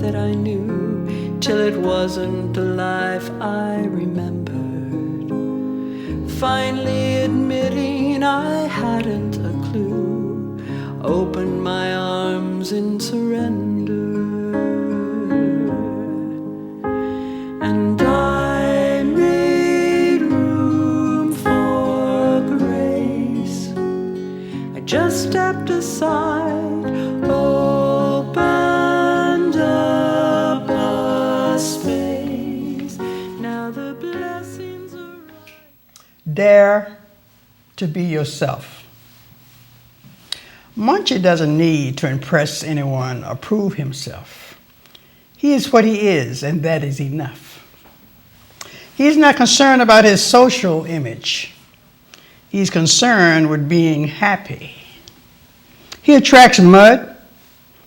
that I knew, till it wasn't the life I remembered. Finally admitting I hadn't a clue, opened my arms in surrender. And I made room for grace. I just stepped aside, opened up a space. Now the blessings are right. Dare to be yourself. Munchie doesn't need to impress anyone or prove himself. He is what he is, and that is enough. He's not concerned about his social image. He's concerned with being happy. He attracts mud,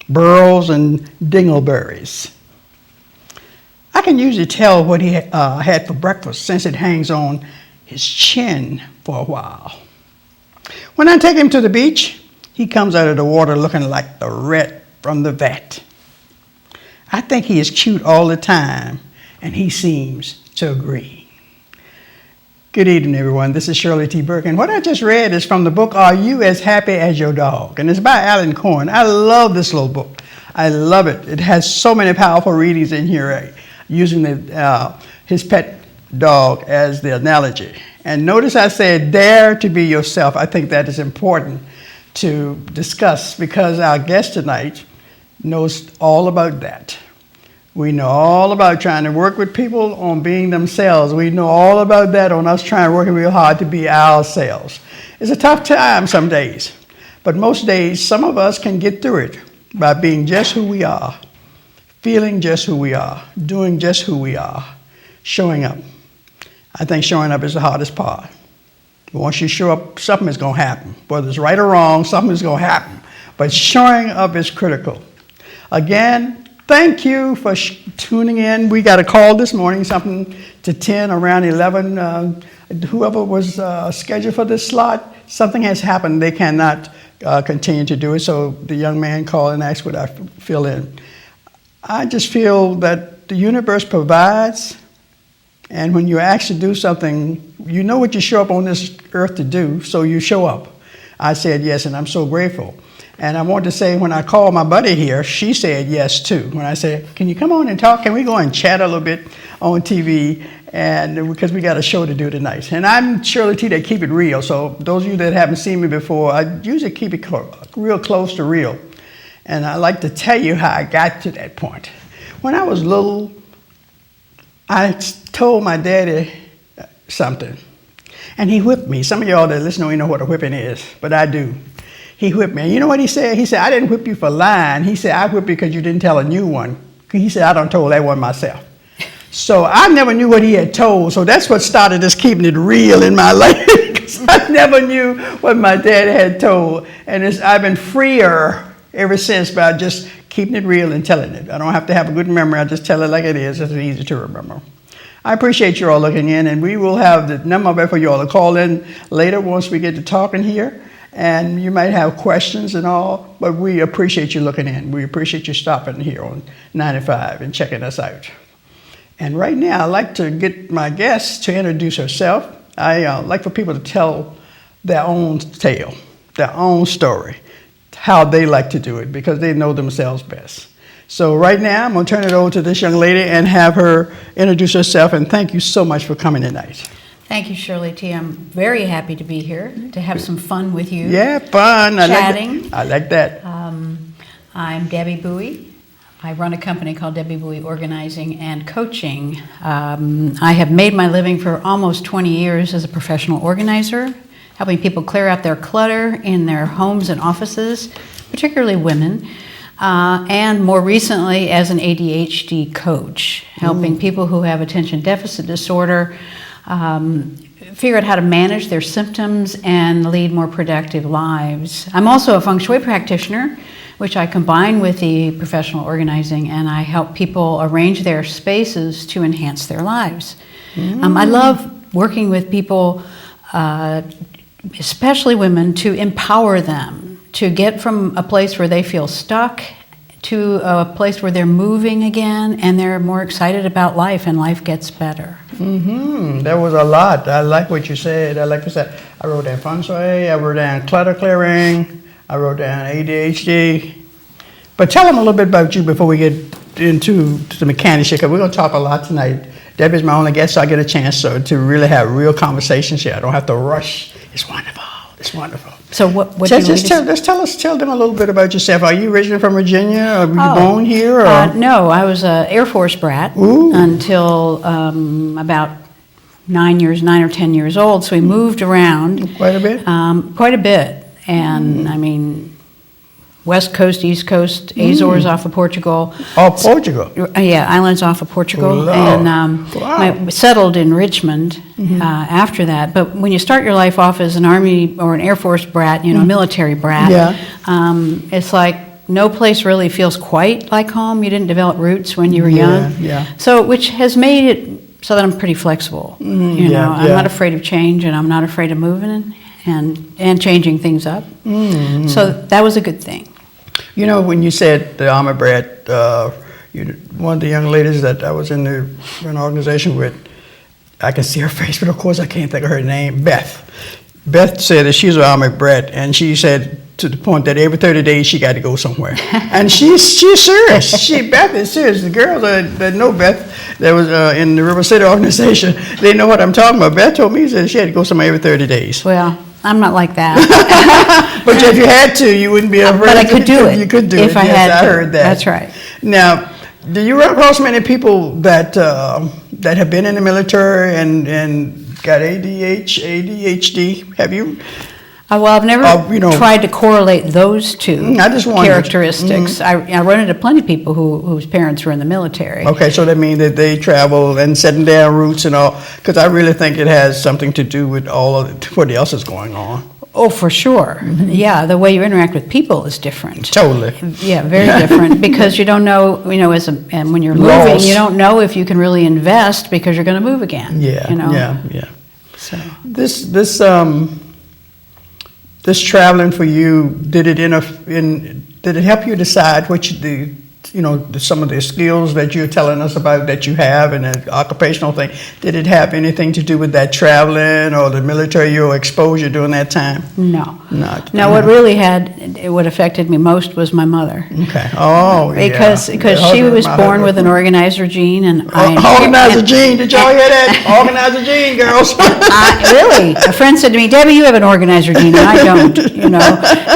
burls, and dingleberries. I can usually tell what he had for breakfast since it hangs on his chin for a while. When I take him to the beach, he comes out of the water looking like the rat from the vat. I think he is cute all the time, and he seems to agree. Good evening, everyone. This is Shirley T. Burke, and what I just read is from the book, Are You As Happy As Your Dog? And it's by Alan Cohen. I love this little book. I love it. It has so many powerful readings in here, using his pet dog as the analogy. And notice I said, dare to be yourself. I think that is important to discuss because our guest tonight knows all about that. We know all about trying to work with people on being themselves. We know all about that on us trying to work real hard to be ourselves. It's a tough time some days, but most days some of us can get through it by being just who we are, feeling just who we are, doing just who we are, showing up. I think showing up is the hardest part. But once you show up, something is going to happen. Whether it's right or wrong, something is going to happen. But showing up is critical. Again, thank you for tuning in. We got a call this morning, something to 10, around 11. Whoever was scheduled for this slot, something has happened. They cannot continue to do it. So the young man called and asked would I fill in. I just feel that the universe provides. And when you're asked to do something, you know what you show up on this earth to do, so you show up. I said yes, and I'm so grateful. And I want to say, when I called my buddy here, she said yes too. When I said, can you come on and talk? Can we go and chat a little bit on TV? And because we got a show to do tonight. And I'm Shirley T. They keep it real. So those of you that haven't seen me before, I usually keep it real close to real. And I like to tell you how I got to that point. When I was little, I told my daddy something, and he whipped me. Some of y'all that listen don't even know what a whipping is, but I do. He whipped me. And you know what he said? He said, I didn't whip you for lying. He said, I whipped you because you didn't tell a new one. He said, I done told that one myself. So I never knew what he had told. So that's what started us keeping it real in my life. Because I never knew what my dad had told. And I've been freer ever since by just keeping it real and telling it. I don't have to have a good memory. I just tell it like it is. It's easy to remember. I appreciate you all looking in, and we will have the number for you all to call in later once we get to talking here. And you might have questions and all, but we appreciate you looking in. We appreciate you stopping here on 95 and checking us out. And right now, I'd like to get my guest to introduce herself. I like for people to tell their own tale, their own story, how they like to do it, because they know themselves best. So right now, I'm going to turn it over to this young lady and have her introduce herself. And thank you so much for coming tonight. Thank you, Shirley T. I'm very happy to be here, to have some fun with you. Yeah, fun. Chatting. I like that. I'm Debbie Bowie. I run a company called Debbie Bowie Organizing and Coaching. I have made my living for almost 20 years as a professional organizer, helping people clear out their clutter in their homes and offices, particularly women. And more recently as an ADHD coach, helping people who have attention deficit disorder figure out how to manage their symptoms and lead more productive lives. I'm also a feng shui practitioner, which I combine with the professional organizing, and I help people arrange their spaces to enhance their lives. I love working with people, especially women, to empower them to get from a place where they feel stuck to a place where they're moving again and they're more excited about life and life gets better. There was a lot. I like what you said. I wrote down feng shui, I wrote down clutter clearing, I wrote down ADHD. But tell them a little bit about you before we get into the mechanics here, because we're going to talk a lot tonight. Debbie's my only guest, so I get a chance to really have real conversations here. I don't have to rush. It's wonderful. It's wonderful. So what do you tell them a little bit about yourself. Are you originally from Virginia? Or were you born here? Or? No, I was an Air Force brat until about 9 or 10 years old. So we moved around quite a bit. And I mean, West Coast, East Coast, Azores off of Portugal. Oh, Portugal. Yeah, islands off of Portugal. And I settled in Richmond after that. But when you start your life off as an Army or an Air Force brat, military brat, it's like no place really feels quite like home. You didn't develop roots when you were young. So, which has made it so that I'm pretty flexible. I'm not afraid of change, and I'm not afraid of moving and changing things up. So that was a good thing. You know, when you said the Army brat, one of the young ladies that I was in an organization with, I can see her face, but of course I can't think of her name, Beth. Beth said that she's an Army brat, and she said to the point that every 30 days she got to go somewhere. And she's serious. Beth is serious. The girls that know Beth, that was in the River City organization, they know what I'm talking about. Beth told me that she had to go somewhere every 30 days. Well, I'm not like that. But if you had to, you wouldn't be afraid. But I could do it. You could do it. If I had to. I heard that. That's right. Now, do you run across many people that have been in the military and got ADHD? Have you? Well, I've never tried to correlate those two characteristics. I run into plenty of people whose parents were in the military. Okay, so that means that they travel and setting down roots and all, because I really think it has something to do with all of what else is going on. Oh, for sure. Yeah, the way you interact with people is different. Totally. Yeah, very different, because you don't know, and when you're moving, you don't know if you can really invest because you're going to move again. Yeah. So this traveling for you, did it help you decide some of the skills that you're telling us about that you have and the occupational thing? Did it have anything to do with that traveling or the military, your exposure during that time? No. No, what affected me most was my mother. Okay. Oh, because she was born with an organizer gene, and organizer gene. Did y'all hear that? Organizer gene, girls. Really, a friend said to me, "Debbie, you have an organizer gene, and I don't."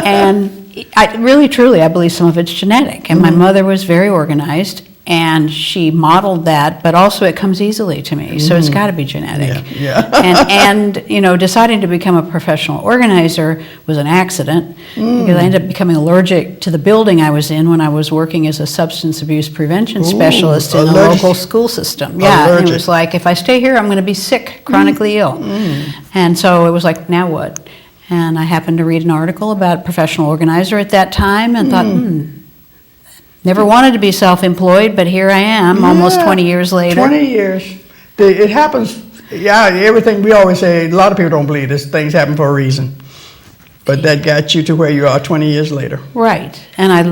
And I really, truly, I believe some of it's genetic. And my mother was very organized, and she modeled that, but also it comes easily to me. So it's got to be genetic. And deciding to become a professional organizer was an accident, because I ended up becoming allergic to the building I was in when I was working as a substance abuse prevention specialist in the local school system. Yeah, and it was like, if I stay here, I'm going to be sick, chronically ill. And so it was like, now what? And I happened to read an article about professional organizer at that time and thought, never wanted to be self-employed, but here I am almost 20 years later. 20 years. It happens, everything we always say, a lot of people don't believe this, things happen for a reason. But that got you to where you are 20 years later. Right. And I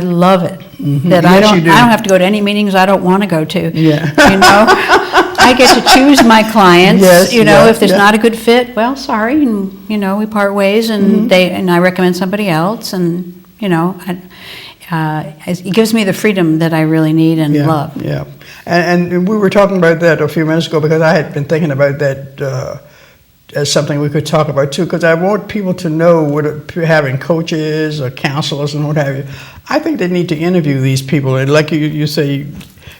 love it. That I don't have to go to any meetings I don't want to go to. Yeah. I get to choose my clients. If there's not a good fit, well, sorry, and we part ways, and I recommend somebody else, and it gives me the freedom that I really need and love. Yeah, and we were talking about that a few minutes ago, because I had been thinking about that as something we could talk about too, because I want people to know what having coaches or counselors and what have you. I think they need to interview these people, and like you say,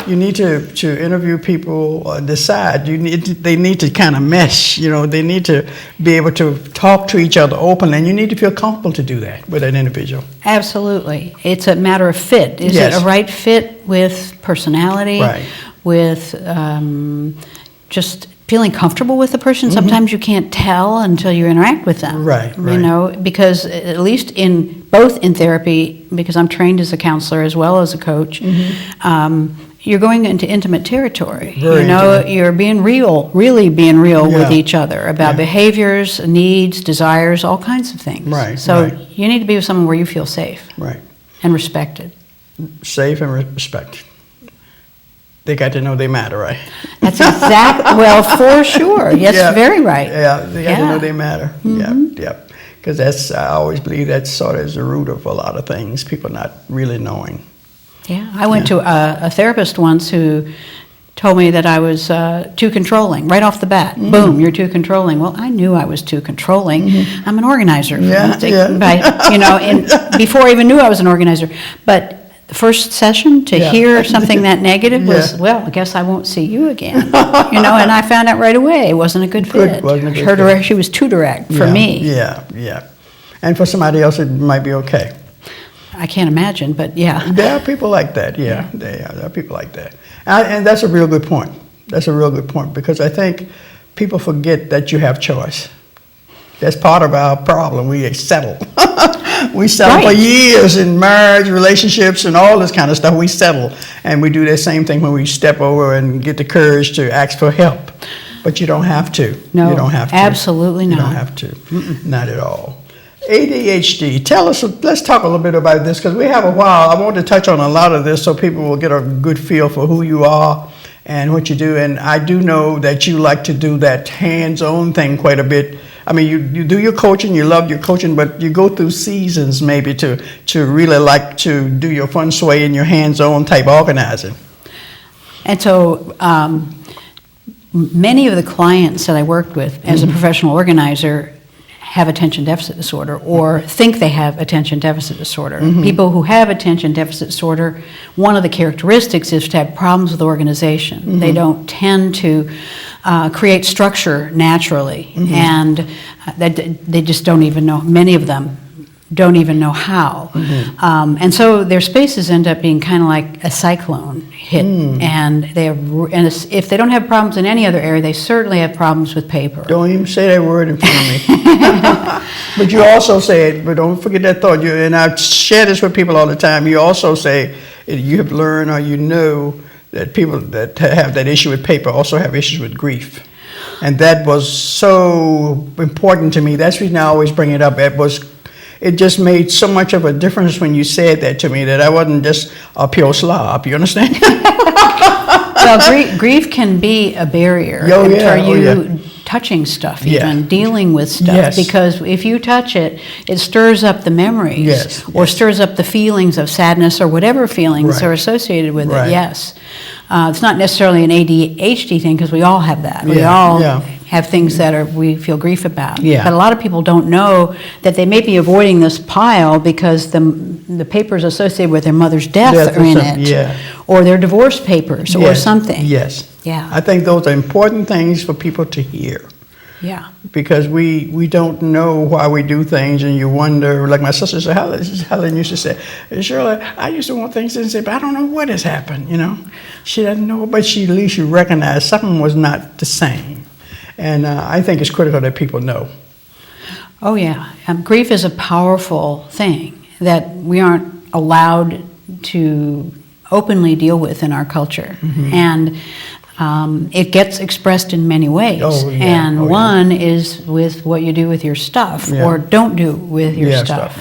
you need to interview people, decide. They need to kind of mesh. They need to be able to talk to each other openly, and you need to feel comfortable to do that with an individual. Absolutely, it's a matter of fit. Is it a right fit with personality? Right. With just feeling comfortable with the person. Sometimes you can't tell until you interact with them. Right. Because at least in therapy, because I'm trained as a counselor as well as a coach, you're going into intimate territory. Intimate. You're being really being real with each other about behaviors, needs, desires, all kinds of things. Right. So you need to be with someone where you feel safe. Right. And respected. Safe and respect. They got to know they matter, right? That's well, for sure. Yes, Yeah. very right. Yeah, they got to know they matter. Mm-hmm. Yeah. Because I always believe that sort of is the root of a lot of things, people not really knowing. Yeah, I went to a therapist once who told me that I was too controlling right off the bat. Boom, you're too controlling. Well, I knew I was too controlling. I'm an organizer. Yeah. Before I even knew I was an organizer. But the first session to hear something that negative was, well, I guess I won't see you again. And I found out right away it wasn't a good fit. Her direction, she was too direct for me. Yeah. And for somebody else, it might be okay. I can't imagine, but yeah. There are people like that, yeah. There are people like that. And that's a real good point. That's a real good point, because I think people forget that you have choice. That's part of our problem. We settle. We settle for years in marriage, relationships, and all this kind of stuff. We settle. And we do the same thing when we step over and get the courage to ask for help. But you don't have to. No, you don't have to. Absolutely not. You don't have to. Not at all. ADHD. Let's talk a little bit about this, because we have a while. I want to touch on a lot of this so people will get a good feel for who you are and what you do. And I do know that you like to do that hands-on thing quite a bit. I mean, you do your coaching, you love your coaching, but you go through seasons maybe to really like to do your feng shui and your hands-on type organizing. And so many of the clients that I worked with as a professional organizer have attention deficit disorder or think they have attention deficit disorder. People who have attention deficit disorder, one of the characteristics is to have problems with organization. They don't tend to create structure naturally, and they just don't even know, many of them don't even know how. And so their spaces end up being kind of like a cyclone hit, and if they don't have problems in any other area, they certainly have problems with paper. Don't even say that word in front of me. But you also say it, but don't forget that thought. And I share this with people all the time. You also say you have learned, or you know, that people that have that issue with paper also have issues with grief. And that was so important to me. That's the reason I always bring it up. It just made so much of a difference when you said that to me, that I wasn't just a pure slob. You understand? Well, grief can be a barrier for you touching stuff, even dealing with stuff. Because if you touch it, it stirs up the memories or stirs up the feelings of sadness or whatever feelings are associated with it. Yes. It's not necessarily an ADHD thing, because we all have that. We all have things that we feel grief about. But a lot of people don't know that they may be avoiding this pile because the papers associated with their mother's death are in it, or their divorce papers or something. I think those are important things for people to hear. Because we don't know why we do things, and you wonder, like my sister said, Helen used to say, Shirley, I used to want things and say, but I don't know what has happened, She doesn't know, but at least you recognize something was not the same. And I think it's critical that people know. Oh, yeah. Grief is a powerful thing that we aren't allowed to openly deal with in our culture. And it gets expressed in many ways. And one is with what you do with your stuff or don't do with your stuff.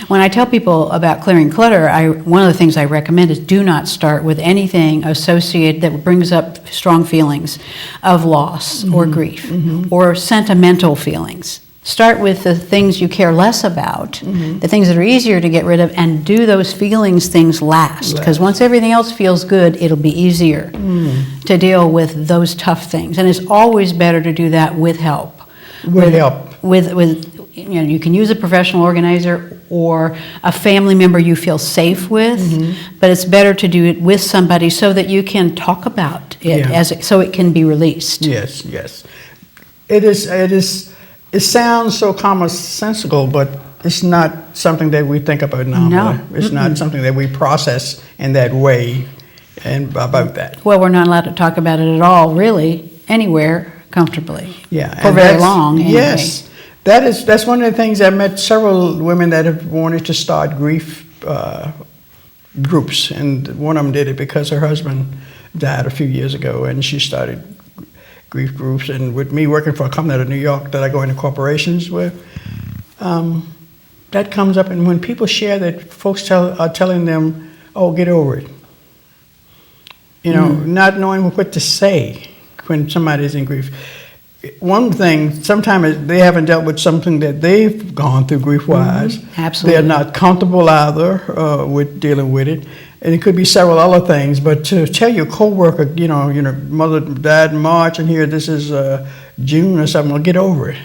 When I tell people about clearing clutter, one of the things I recommend is do not start with anything associated that brings up strong feelings of loss or grief or sentimental feelings. Start with the things you care less about, the things that are easier to get rid of, and do those things last. Because once everything else feels good, it'll be easier to deal with those tough things. And it's always better to do that with help. You can use a professional organizer or a family member you feel safe with, but it's better to do it with somebody so that you can talk about it so it can be released. Yes. It is. It sounds so commonsensical, but it's not something that we think about normally. No. It's not something that we process in that way and about that. Well, we're not allowed to talk about it at all, really, anywhere comfortably. For very long. Anyway. Yes. That's one of the things. I met several women that have wanted to start grief groups, and one of them did it because her husband died a few years ago, and she started grief groups. And with me working for a company out of New York that I go into corporations with, that comes up. And when people share that, folks are telling them oh, get over it. You know, not knowing what to say when somebody's in grief. One thing, sometimes they haven't dealt with something that they've gone through grief-wise. Absolutely. They're not comfortable either with dealing with it. And it could be several other things, but to tell your coworker, you know, mother died in March, and here this is June or something, well, get over it.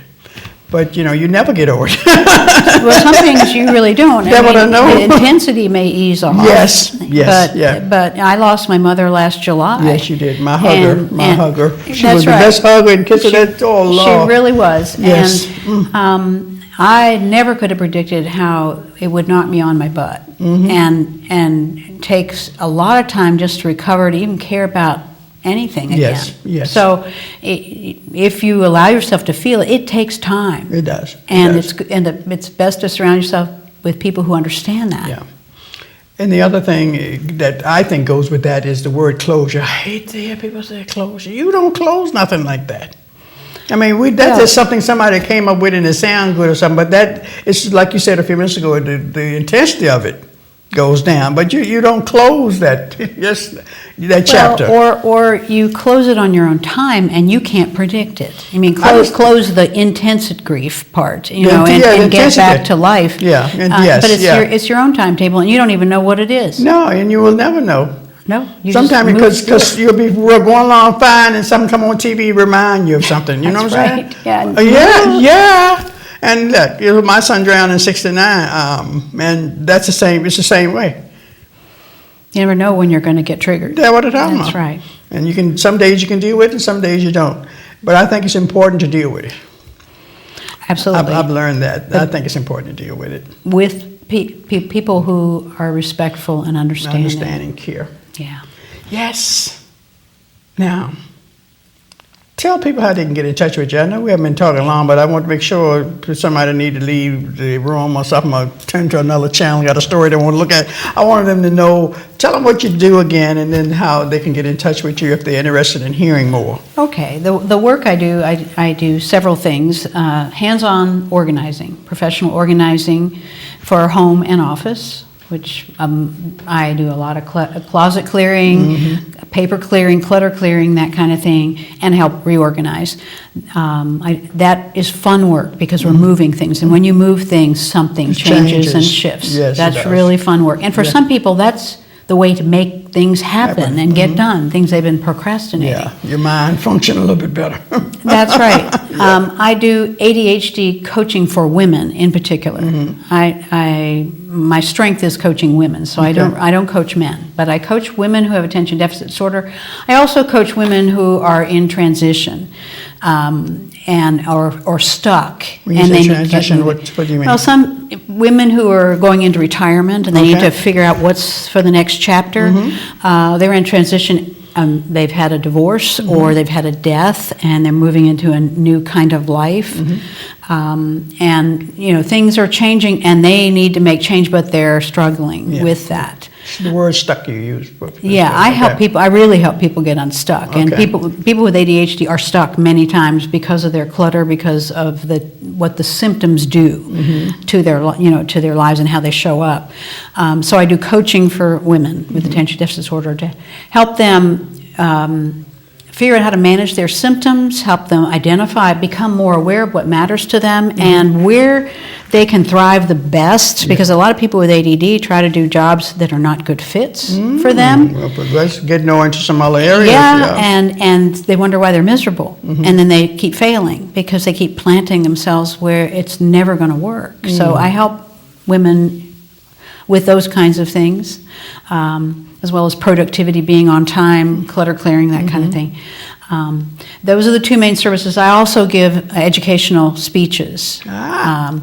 But, you know, you never get over it. Well, some things you really don't. That what I know. The intensity may ease off. Yes, But I lost my mother last July. Yes, you did. My hugger. She That's was the right. best hugger and kisser. Oh, Lord. She really was. Yes. And I never could have predicted how it would knock me on my butt. And it takes a lot of time just to recover, to even care about anything again. Yes. So if you allow yourself to feel it, it takes time. It does. And it's best to surround yourself with people who understand that. Yeah. And the other thing that I think goes with that is the word closure. I hate to hear people say closure. You don't close nothing like that. I mean, that's just something somebody came up with and it sounds good or something, but that it's like you said a few minutes ago, the intensity of it goes down, but you don't close that chapter. Or you close it on your own time, and you can't predict it. I mean, close the intense grief part, and get back to life. Yeah, but it's your own timetable, and you don't even know what it is. No, and you will never know. No, sometimes because you'll be going along fine, and something come on TV remind you of something. You know what I'm saying? Yeah. And look, my son drowned in '69, and that's the same. It's the same way. You never know when you're going to get triggered. That's what I'm talking about. That's right. And some days you can deal with it, and some days you don't. But I think it's important to deal with it. Absolutely. I've learned that. But I think it's important to deal with it. With people who are respectful and understanding. Understanding, care. Yeah. Yes. Now, tell people how they can get in touch with you. I know we haven't been talking long, but I want to make sure if somebody need to leave the room or something or turn to another channel, got a story they want to look at. I wanted them to know, tell them what you do again, and then how they can get in touch with you if they're interested in hearing more. Okay. The work I do several things. Hands-on organizing, professional organizing for home and office, which I do a lot of closet clearing, paper clearing, clutter clearing, that kind of thing, and help reorganize. That is fun work because we're moving things, and when you move things, something changes and shifts. Yes, that's really fun work. And for some people, that's the way to make things happen and get done, things they've been procrastinating. Yeah, your mind function a little bit better. That's right. I do ADHD coaching for women in particular. My strength is coaching women, so I don't coach men, but I coach women who have attention deficit disorder. I also coach women who are in transition or stuck. When you say transition, what do you mean? Well, some women who are going into retirement and they need to figure out what's for the next chapter. They're in transition. They've had a divorce or they've had a death, and they're moving into a new kind of life. And things are changing, and they need to make change, but they're struggling with that. The word "stuck" you use. I help people. I really help people get unstuck, and people with ADHD are stuck many times because of their clutter, because of what the symptoms do to their lives and how they show up. So I do coaching for women with attention deficit disorder to help them figure out how to manage their symptoms, help them become more aware of what matters to them and where they can thrive the best, because a lot of people with ADD try to do jobs that are not good fits for them. Well, but let's get into some other areas. And they wonder why they're miserable. And then they keep failing because they keep planting themselves where it's never going to work. So I help women with those kinds of things. As well as productivity, being on time, clutter clearing, that kind of thing. Those are the two main services. I also give educational speeches. And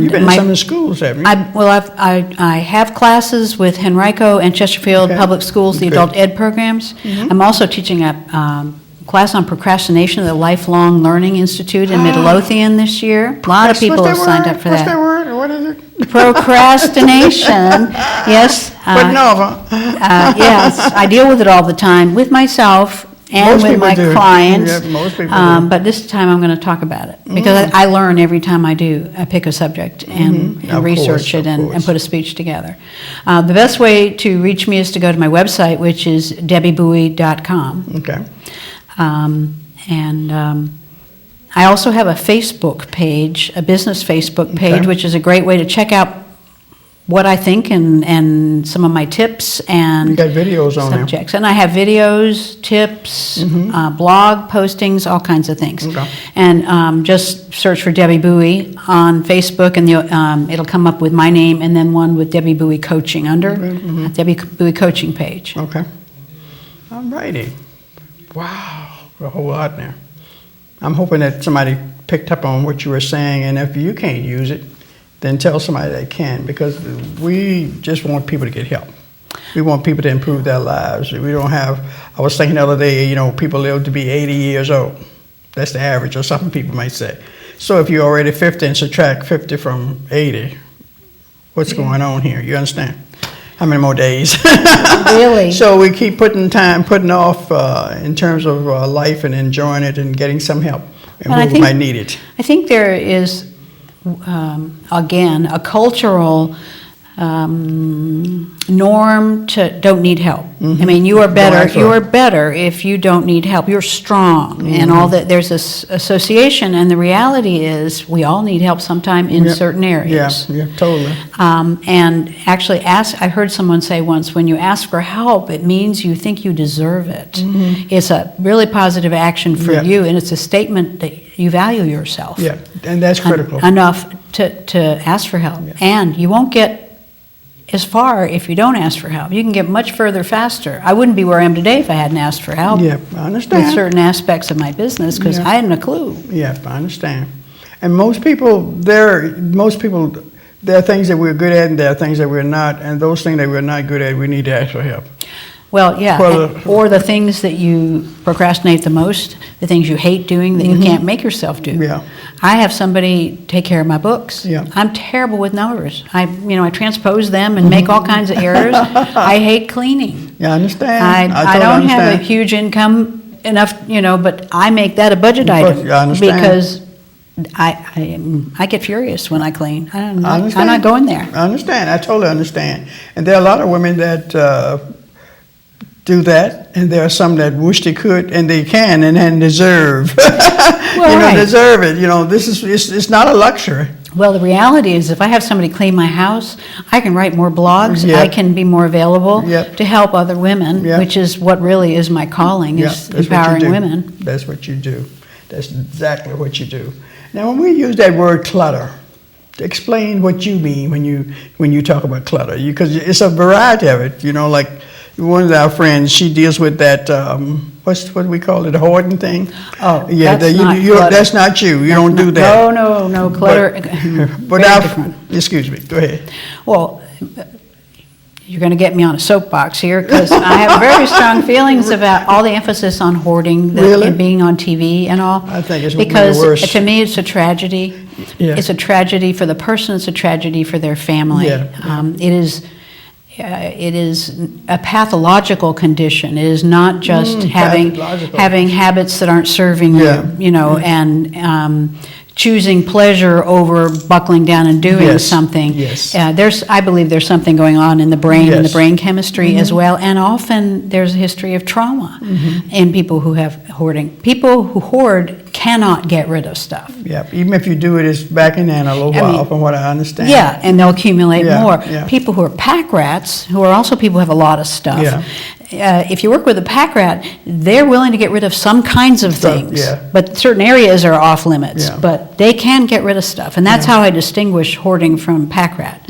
you've been in some of the schools, haven't you? I have classes with Henrico and Chesterfield Public Schools, the adult ed programs. I'm also teaching a class on procrastination at the Lifelong Learning Institute in Midlothian this year. A lot of people have signed up for that. What's that word? What is it? Procrastination, yes. But no. Yes, I deal with it all the time with myself and Most with people my do. clients. Yeah, most people do. But this time I'm going to talk about it because I learn every time I do. I pick a subject and Of research course, it of and course. put a speech together. The best way to reach me is to go to my website, which is debbiebowie.com. Okay. I also have a Facebook page, a business Facebook page, Okay. which is a great way to check out what I think and some of my tips and You got videos on there. subjects. And I have videos, tips, blog postings, all kinds of things. Okay. And just search for Debbie Bowie on Facebook, and it'll come up with my name, and then one with Debbie Bowie Coaching under Debbie Bowie Coaching page. Okay. All righty. Wow. A whole lot there. I'm hoping that somebody picked up on what you were saying, and if you can't use it, then tell somebody that can, because we just want people to get help. We want people to improve their lives. We don't have, I was thinking the other day, people live to be 80 years old. That's the average, or something people might say. So if you're already 50 and subtract 50 from 80, what's going on here? You understand? How many more days? Really? So we keep putting off in terms of life and enjoying it and getting some help, and And we might need it. I think there is, again, a cultural norm to don't need help. I mean, you are better. ask for You it. are better if you don't need help. You're strong, and all that. There's this association, and the reality is, we all need help sometime in certain areas. Yeah, totally. And actually, I heard someone say once, when you ask for help, it means you think you deserve it. It's a really positive action for Yeah. you, and it's a statement that you value yourself Yeah, and that's critical. enough to ask for help. And you won't get as far if you don't ask for help. You can get much further faster. I wouldn't be where I am today if I hadn't asked for help Yeah, I understand. with certain aspects of my business, because Yeah. I hadn't a clue. Yeah, I understand. And most people, there are things that we're good at, and there are things that we're not. And those things that we're not good at, we need to ask for help. Well, yeah, Well, or the things that you procrastinate the most, the things you hate doing that you can't make yourself do. Yeah. I have somebody take care of my books. Yeah. I'm terrible with numbers. I transpose them and make all kinds of errors. I hate cleaning. Yeah, I understand. I totally don't have a understand. huge income enough, but I make that a budget item I understand. because I get furious when I clean. I'm I understand. not going there. I understand. I totally understand. And there are a lot of women that do that, and there are some that wish they could, and they can, and deserve. Right. Deserve it. It's not a luxury. Well, the reality is, if I have somebody clean my house, I can write more blogs. Yep. I can be more available Yep. to help other women, Yep. which is what really is my calling, Yeah, is that's what you empowering do. women. That's what you do. That's exactly what you do. Now, when we use that word clutter, explain what you mean when you talk about clutter, because it's a variety of it. Like one of our friends, she deals with that. What do we call it? The hoarding thing. Oh, yeah. that's not clutter. That's not you. You don't do that. No, clutter. But very our, different. excuse me. Go ahead. Well, you're going to get me on a soapbox here, because I have very strong feelings about all the emphasis on hoarding Really? and being on TV and all. I think it's one of the because worst. to me it's a tragedy. Yeah. It's a tragedy for the person. It's a tragedy for their family. Yeah. It is a pathological condition. It is not just pathological. having habits that aren't serving Yeah. you, and choosing pleasure over buckling down and doing Yes. something. Yes. I believe there's something going on in the brain and the Yes. brain chemistry as well, and often there's a history of trauma in people who have hoarding. People who hoard cannot get rid of stuff. Yeah. Even if you do it, it's backing in a little while, from what I understand. Yeah, and they'll accumulate Yeah, more. yeah. People who are pack rats, who are also people who have a lot of stuff. Yeah. If you work with a pack rat, they're willing to get rid of some kinds of things. yeah. But certain areas are off limits. Yeah. But they can get rid of stuff. And that's how I distinguish hoarding from pack rat.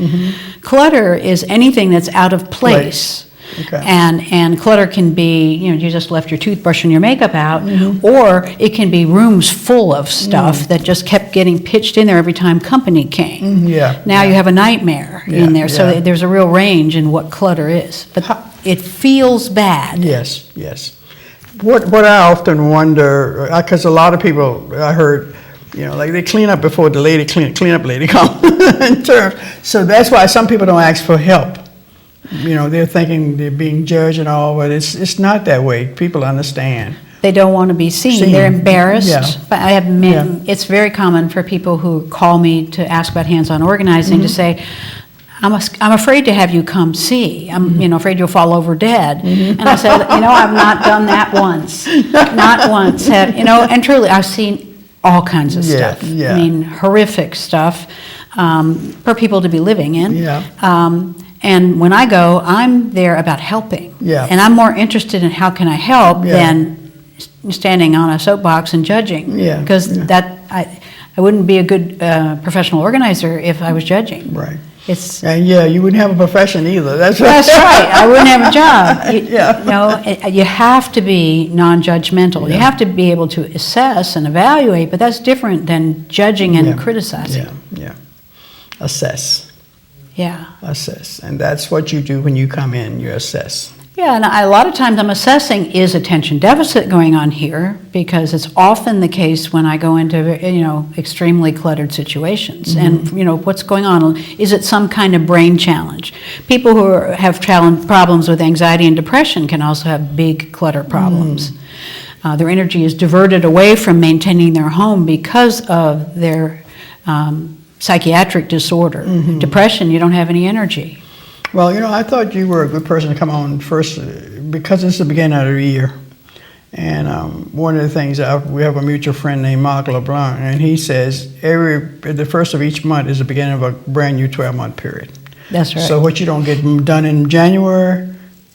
Clutter is anything that's out of place. Okay. And clutter can be, you just left your toothbrush and your makeup out, or it can be rooms full of stuff that just kept getting pitched in there every time company came. Yeah. Now you have a nightmare Yeah, in there, so yeah. there's a real range in what clutter is. But it feels bad. Yes, yes. What I often wonder, because a lot of people, I heard, like they clean up before the cleanup lady comes. in terms. So that's why some people don't ask for help. They're thinking they're being judged and all, but it's not that way. People understand They don't want to be seen. They're embarrassed. Yeah. But I have it's very common for people who call me to ask about hands-on organizing to say, I'm afraid to have you come see. I'm afraid you'll fall over dead. And I said, I've not done that once. Not once. And truly, I've seen all kinds of stuff. Yeah. I mean, horrific stuff for people to be living in. Yeah. And when I go, I'm there about helping. Yeah. And I'm more interested in how can I help than standing on a soapbox and judging. Yeah. Because I wouldn't be a good professional organizer if I was judging. Right. And you wouldn't have a profession either. That's right. I wouldn't have a job. You have to be non-judgmental. You have to be able to assess and evaluate, but that's different than judging and criticizing. Yeah. Assess. Yeah. Assess. And that's what you do when you come in, you assess. Yeah, and a lot of times I'm assessing, is attention deficit going on here? Because it's often the case when I go into, extremely cluttered situations. And, what's going on? Is it some kind of brain challenge? People who have problems with anxiety and depression can also have big clutter problems. Their energy is diverted away from maintaining their home because of their psychiatric disorder. Depression, you don't have any energy. Well, I thought you were a good person to come on first because it's the beginning of the year. And one of the things, we have a mutual friend named Mark LeBlanc, and he says the first of each month is the beginning of a brand new 12-month period. That's right. So what you don't get done in January,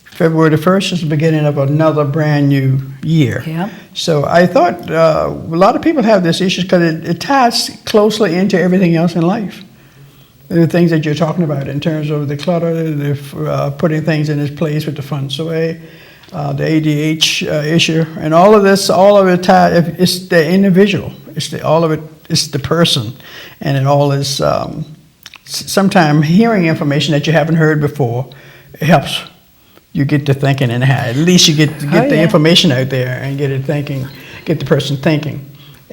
February the 1st is the beginning of another brand new year. Yep. So I thought a lot of people have this issue because it ties closely into everything else in life. The things that you're talking about in terms of the clutter, putting things in its place with the feng shui, the ADH issue, and all of it, it's the individual. All of it is the person, and it all is. Sometimes hearing information that you haven't heard before, it helps you get to thinking, and at least you get the information out there and get the person thinking,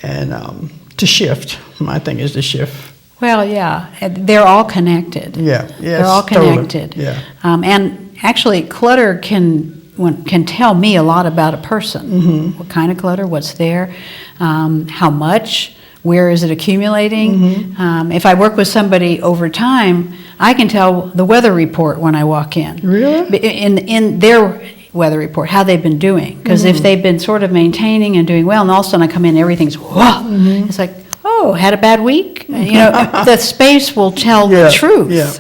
and to shift. My thing is to shift. Well, yeah, they're all connected. Yeah, they're all connected. Totally. Yeah. And actually, clutter can tell me a lot about a person. What kind of clutter? What's there? How much? Where is it accumulating? If I work with somebody over time, I can tell the weather report when I walk in. Really? In their weather report, how they've been doing. Because if they've been sort of maintaining and doing well, and all of a sudden I come in, everything's whoa. It's like, oh, had a bad week? The space will tell the truth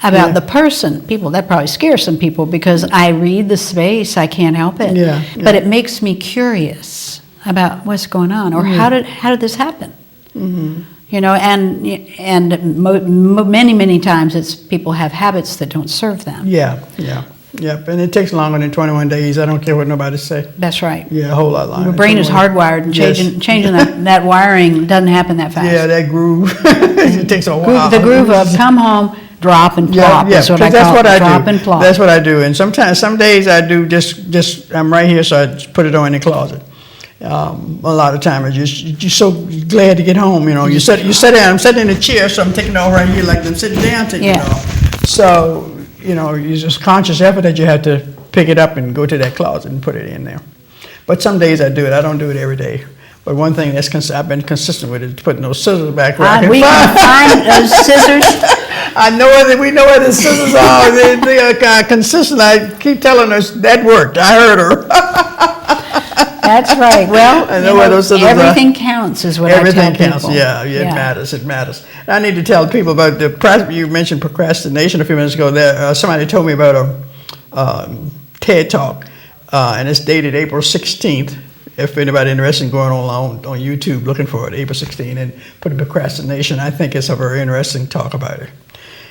about the person. That probably scares some people because I read the space, I can't help it. But it makes me curious about what's going on, or how did this happen? And many times it's people have habits that don't serve them. Yep, and it takes longer than 21 days. I don't care what nobody say. That's right. Yeah, a whole lot longer. The brain is hardwired, and changing that wiring doesn't happen that fast. Yeah, that groove. It takes a while. The groove of come home, drop and plop. That's what I call it. Drop and plop. That's what I do. And some days I do just I'm right here, so I just put it on in the closet. A lot of times you're so glad to get home. You sit down. I'm sitting in a chair, so I'm taking it off right here, like I'm sitting down, taking it off. So. It's just conscious effort that you have to pick it up and go to that closet and put it in there. But some days I do it. I don't do it every day. But one thing I've been consistent with is putting those scissors back where I can find those scissors. We know where the scissors are. They're consistent. I keep telling us that worked. I heard her. That's right. Well, I know where those scissors everything counts is what everything I tell counts. people. Yeah, it matters. It matters. And I need to tell people about you mentioned procrastination a few minutes ago. There, somebody told me about a TED Talk, and it's dated April 16th. If anybody interested in going on YouTube looking for it, April 16th, and putting procrastination, I think it's a very interesting talk about it.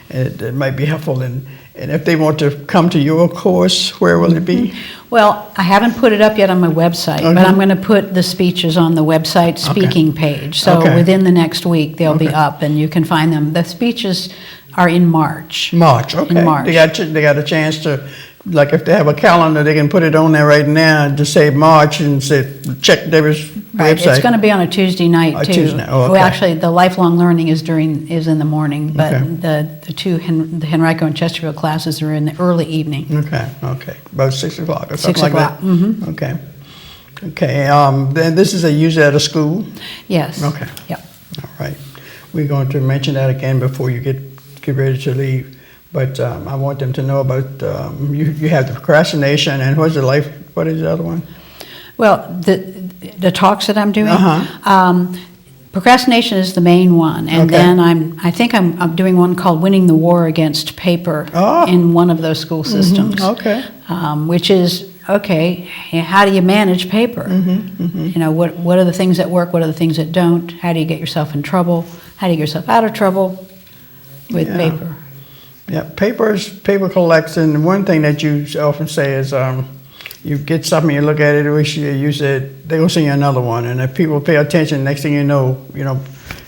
And it might be helpful. And if they want to come to your course, where will it be? Well, I haven't put it up yet on my website, but I'm going to put the speeches on the website speaking page. So within the next week, they'll be up, and you can find them. The speeches are in March. Okay. In March. They got a chance to, like if they have a calendar, they can put it on there right now and just say March and say check David's website. It's going to be on a Tuesday night too. Tuesday night. Well, actually, the lifelong learning is in the morning, but the two the Henrico and Chesterfield classes are in the early evening. Okay, about 6 o'clock or something 6 like o'clock. that. Okay. Okay, then this is usually at a school? Yes. Okay. Yep. All right. We're going to mention that again before you get ready to leave. But I want them to know about, you have the procrastination, and what is the other one? Well, the talks that I'm doing, Uh-huh. Procrastination is the main one, and Okay. then I think I'm doing one called "Winning the War Against Paper" Oh. in one of those school systems. Okay. Which is okay. How do you manage paper? You know, what are the things that work? What are the things that don't? How do you get yourself in trouble? How do you get yourself out of trouble with Yeah. paper? Yeah, paper collection. One thing that you often say is, you get something, you look at it, you said they're gonna send you another one, and if people pay attention, next thing you know,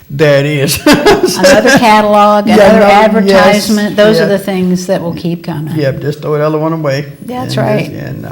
there it is. Another catalog, Yeah, another yes, advertisement. Those yeah. are the things that will keep coming. Yep, just throw the other one away. That's And- right. And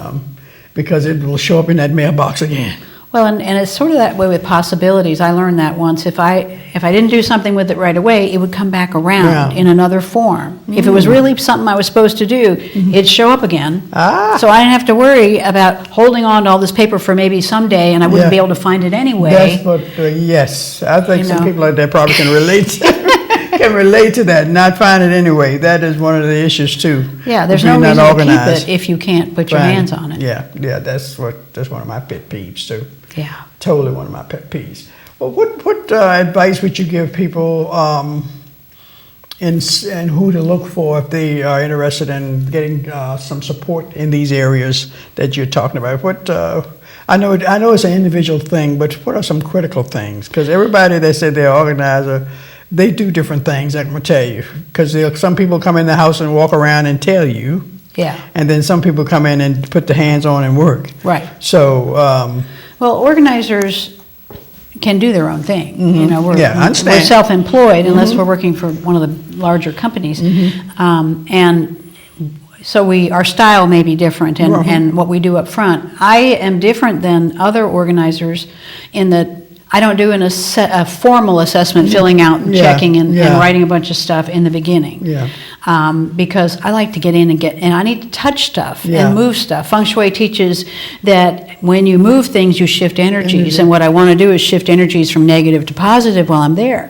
because it will show up in that mailbox again. Well, and it's sort of that way with possibilities. I learned that once. If I didn't do something with it right away, it would come back around Yeah. in another form. If it was really something I was supposed to do, it'd show up again. Ah. So I didn't have to worry about holding on to all this paper for maybe someday, and I wouldn't Yeah. be able to find it anyway. That's what, yes, I think You some know. people out there probably can relate to that, not find it anyway. That is one of the issues too. Yeah, there's if no you're reason not to keep organized. it if you can't put your Find hands on it. Yeah, that's one of my pet peeves too. Yeah. Totally one of my pet peeves. Well, what advice would you give people in who to look for if they are interested in getting some support in these areas that you're talking about? I know it's an individual thing, but what are some critical things? Because everybody that said they're organizer, they do different things. I'm gonna tell you, because some people come in the house and walk around and tell you. Yeah. And then some people come in and put their hands on and work. Right. So, Well, organizers can do their own thing. You know, we're, Yeah, I understand. we're self-employed unless we're working for one of the larger companies. And so our style may be different and what we do up front. I am different than other organizers in that I don't do a formal assessment, filling out and Yeah, checking and yeah. writing a bunch of stuff in the beginning. Yeah. Because I like to get in and I need to touch stuff Yeah. and move stuff. Feng Shui teaches that when you move things, you shift energies. And what I want to do is shift energies from negative to positive while I'm there.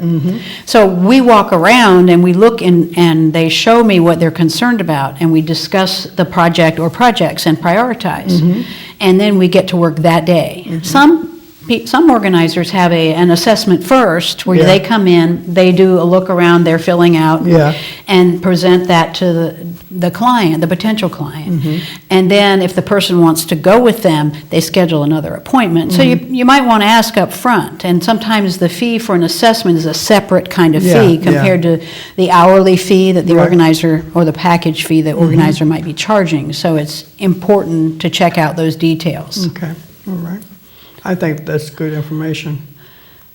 So we walk around and we look and they show me what they're concerned about, and we discuss the project or projects and prioritize. And then we get to work that day. Some organizers have an assessment first, where Yeah. they come in, they do a look around, they're filling out, Yeah. and present that to the client, the potential client. And then if the person wants to go with them, they schedule another appointment. So you might want to ask up front, and sometimes the fee for an assessment is a separate kind of Yeah, fee yeah. compared to the hourly fee that the Right. organizer, or the package fee that organizer might be charging. So it's important to check out those details. Okay, all right. I think that's good information,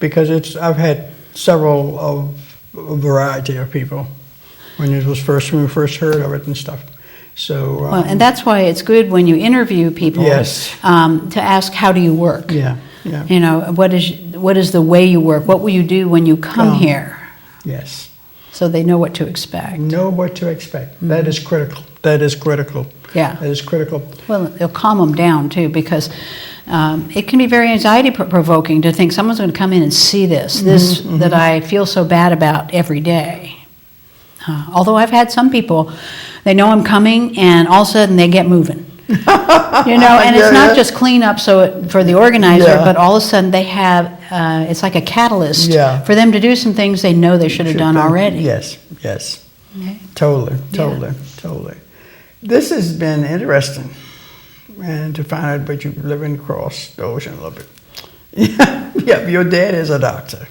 because I've had several of a variety of people when we first heard of it and stuff. So Well, and that's why it's good when you interview people, Yes. to ask, how do you work? yeah. You know, what is the way you work? What will you do when you come here? Yes. So they know what to expect. Know what to expect. That is critical. That is critical. Yeah. That is critical. Well, it'll calm them down too, because it can be very anxiety provoking to think someone's going to come in and see this that I feel so bad about every day. Although I've had some people, they know I'm coming, and all of a sudden they get moving. You know, and it's not just clean up for the organizer, Yeah. but all of a sudden they have, it's like a catalyst Yeah. for them to do some things they know they should have done already. Yes, yes. Okay. Totally. This has been interesting, and to find out that you living across the ocean a little bit. Yep, your dad is a doctor.